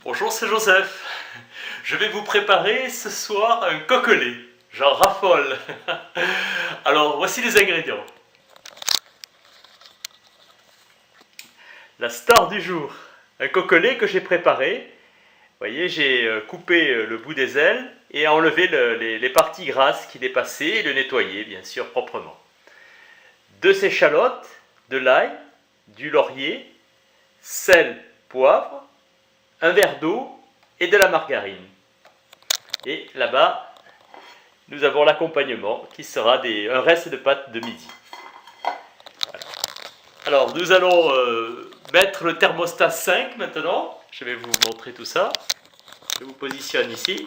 Bonjour, c'est Joseph. Je vais vous préparer ce soir un coq au lait. J'en raffole. Alors, voici les ingrédients. La star du jour. Un coq au lait que j'ai préparé. Vous voyez, j'ai coupé le bout des ailes et enlevé les parties grasses qui dépassaient et le nettoyé, bien sûr, proprement. 2 échalotes, de l'ail, du laurier, sel, poivre, un verre d'eau et de la margarine. Et là-bas, nous avons l'accompagnement qui sera un reste de pâtes de midi. Alors, nous allons mettre le thermostat 5 maintenant. Je vais vous montrer tout ça. Je vous positionne ici.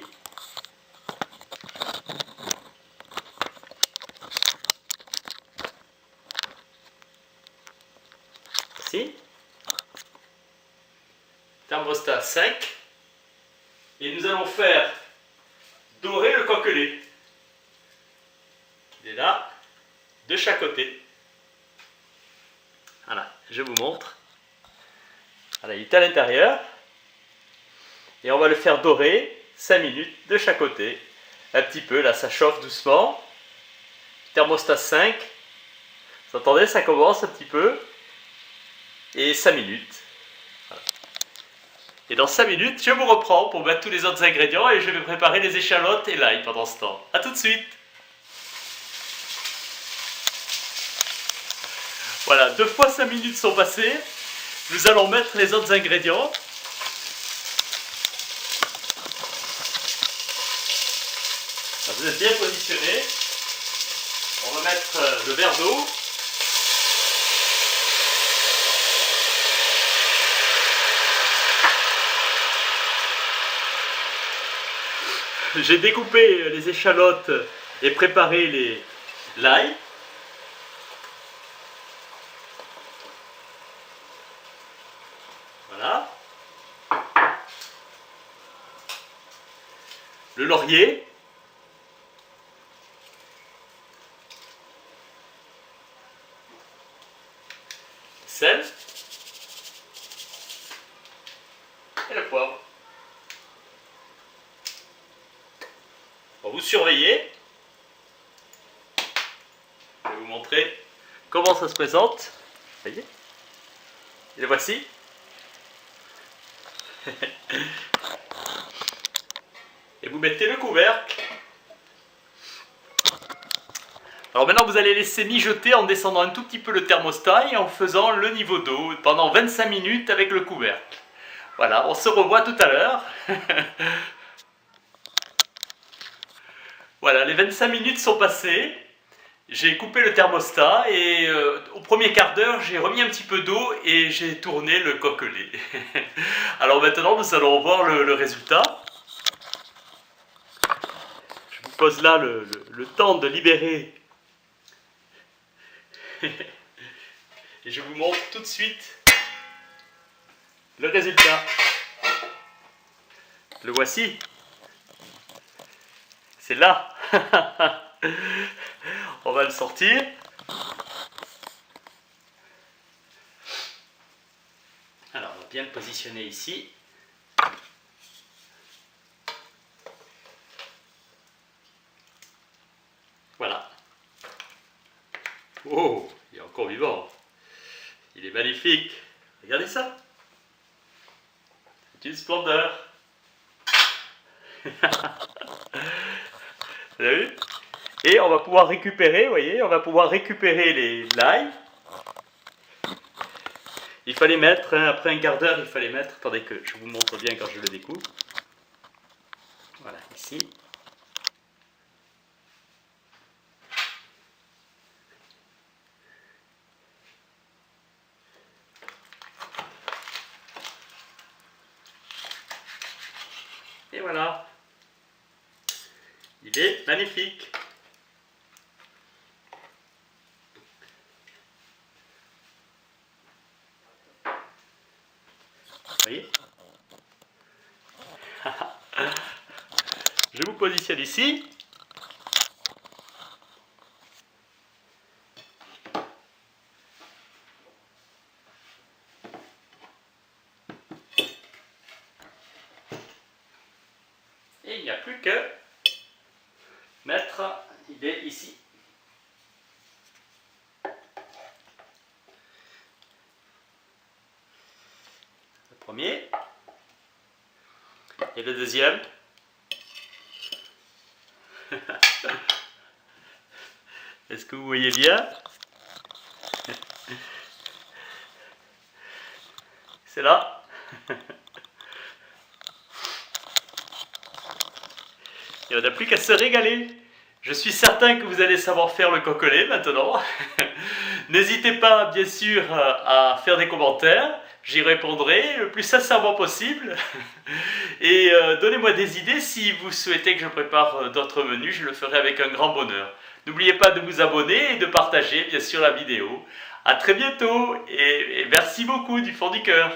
Ici. Thermostat 5. Et nous allons faire dorer le coq au lait. Il est là, de chaque côté. Voilà, je vous montre. Voilà, il est à l'intérieur. Et on va le faire dorer 5 minutes de chaque côté. Un petit peu, là ça chauffe doucement. Thermostat 5. Vous entendez, ça commence un petit peu. Et 5 minutes. Voilà. Et dans 5 minutes, je vous reprends pour mettre tous les autres ingrédients et je vais préparer les échalotes et l'ail pendant ce temps. A tout de suite. Voilà, 2 fois 5 minutes sont passées. Nous allons mettre les autres ingrédients. Alors, vous êtes bien positionnés. On va mettre le verre d'eau. J'ai découpé les échalotes et préparé l'ail. Voilà. Le laurier. Sel. Et le poivre. Bon, vous surveillez. Je vais vous montrer comment ça se présente. Vous voyez ? Et le voici. Et vous mettez le couvercle. Alors maintenant vous allez laisser mijoter en descendant un tout petit peu le thermostat et en faisant le niveau d'eau pendant 25 minutes avec le couvercle. Voilà, on se revoit tout à l'heure. Voilà, les 25 minutes sont passées. J'ai coupé le thermostat et au premier quart d'heure, j'ai remis un petit peu d'eau et j'ai tourné le coq au lait. Alors maintenant, nous allons voir le résultat. Je vous pose là le temps de libérer. Et je vous montre tout de suite le résultat. Le voici. C'est là. On va le sortir. Alors, on va bien le positionner ici. Voilà. Oh, il est encore vivant. Il est magnifique. Regardez ça. C'est une splendeur. Vous avez vu? Et on va pouvoir récupérer, vous voyez, on va pouvoir récupérer l'ail. Il fallait mettre, hein, après un quart d'heure, il fallait mettre, attendez que je vous montre bien quand je le découpe. Voilà, ici. Et voilà. Il est magnifique. Vous voyez? Je vous positionne ici. n'y a plus que mettre, il est ici. Le premier. Et le deuxième. Est-ce que vous voyez bien? C'est là. Et on n'a plus qu'à se régaler. Je suis certain que vous allez savoir faire le coq au lait maintenant. N'hésitez pas, bien sûr, à faire des commentaires. J'y répondrai le plus sincèrement possible. Et donnez-moi des idées si vous souhaitez que je prépare d'autres menus. Je le ferai avec un grand bonheur. N'oubliez pas de vous abonner et de partager, bien sûr, la vidéo. À très bientôt et merci beaucoup du fond du cœur.